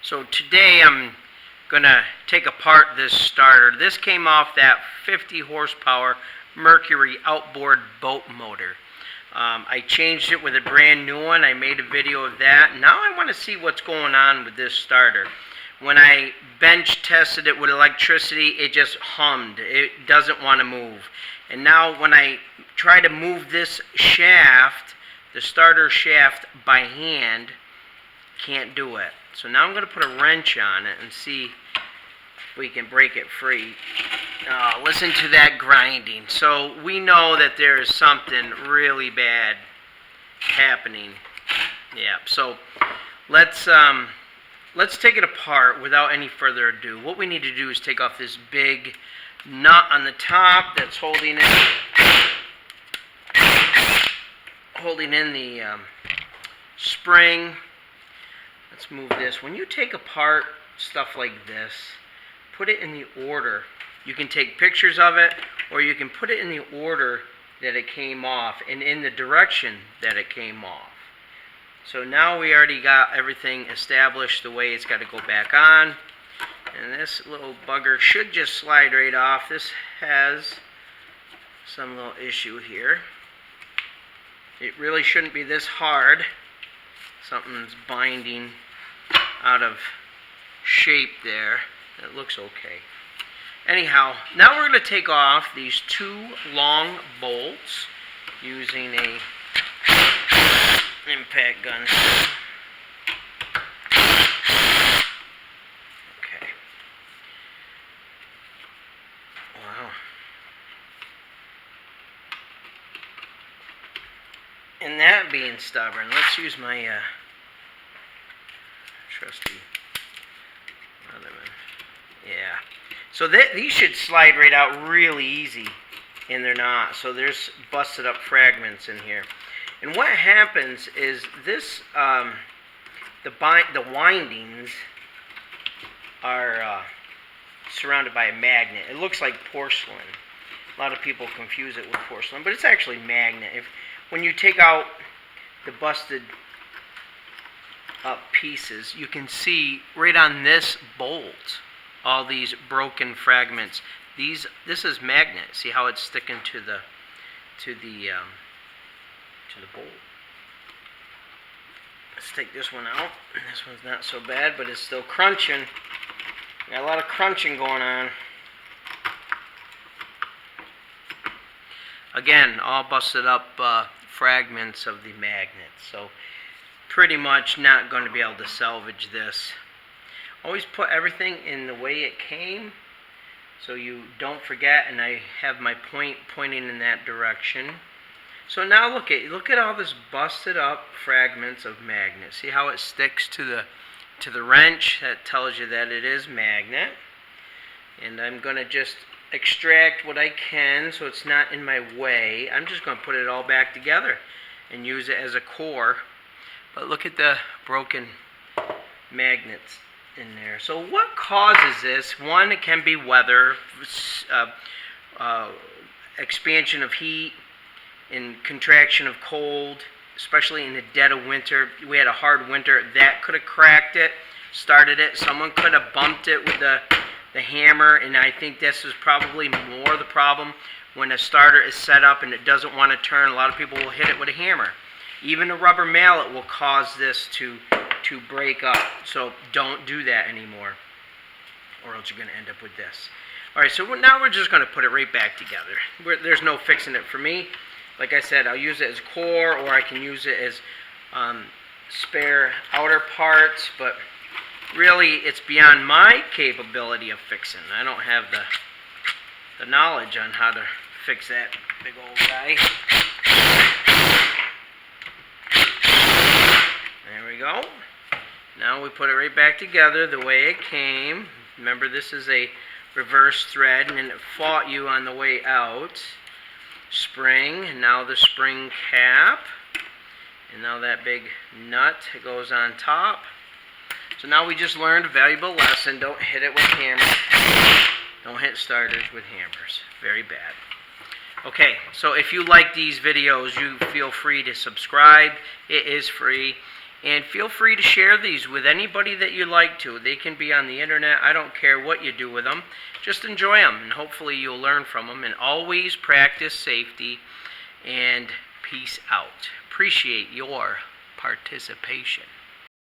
So today I'm gonna take apart this starter. This came off that 50 horsepower Mercury outboard boat motor. I changed it with a brand new one. I made a video of that. Now I want to see what's going on with this starter. When I bench tested it with electricity, it just hummed. It doesn't want to move. And now when I try to move this shaft, the starter shaft by hand, can't do it. So now I'm going to put a wrench on it and see if we can break it free. Listen to that grinding. So we know that there is something really bad happening. Yeah, so let's take it apart without any further ado. What we need to do is take off this big nut on the top that's holding in the spring. Let's move this. When you take apart stuff like this, put it in the order. You can take pictures of it, or you can put it in the order that it came off and in the direction that it came off. So now we already got everything established the way it's got to go back on. And this little bugger should just slide right off. This has some little issue here. It really shouldn't be this hard. Something's binding out of shape there. It looks okay. Anyhow, now we're going to take off these two long bolts using a impact gun. Okay. Wow. And that being stubborn, let's use my trusty Leatherman. Yeah. So these should slide right out really easy, and they're not. So there's busted up fragments in here. And what happens is this, the windings are surrounded by a magnet. It looks like porcelain. A lot of people confuse it with porcelain, but it's actually magnet. When you take out the busted up pieces, you can see right on this bolt all these broken fragments. This is magnet. See how it's sticking to the bolt. Let's take this one out. This one's not so bad, but it's still crunching. Got a lot of crunching going on. Again, all busted up fragments of the magnet. So pretty much not going to be able to salvage this. Always put everything in the way it came so you don't forget, and I have my point pointing in that direction. So now look at all this busted up fragments of magnet. See how it sticks to the wrench? That tells you that it is magnet. And I'm going to just extract what I can so it's not in my way. I'm just going to put it all back together and use it as a core. But look at the broken magnets in there. So what causes this? One, it can be weather, expansion of heat and contraction of cold, especially in the dead of winter. We had a hard winter. That could have cracked it, started it. Someone could have bumped it with the hammer, and I think this is probably more the problem when a starter is set up and it doesn't want to turn. A lot of people will hit it with a hammer. Even a rubber mallet will cause this to break up. So don't do that anymore, or else you're going to end up with this. Alright, so now we're just going to put it right back together. There's no fixing it for me. Like I said, I'll use it as core, or I can use it as spare outer parts, but really it's beyond my capability of fixing. I don't have the knowledge on how to fix that big old guy. There we go. Now we put it right back together the way it came. Remember, this is a reverse thread, and it fought you on the way out. Spring, and now the spring cap, and now that big nut goes on top. So now we just learned a valuable lesson. Don't hit it with hammers. Don't hit starters with hammers. Very bad. Okay, so if you like these videos, you feel free to subscribe. It is free. And feel free to share these with anybody that you like to. They can be on the internet. I don't care what you do with them. Just enjoy them, and hopefully you'll learn from them. And always practice safety, and peace out. Appreciate your participation.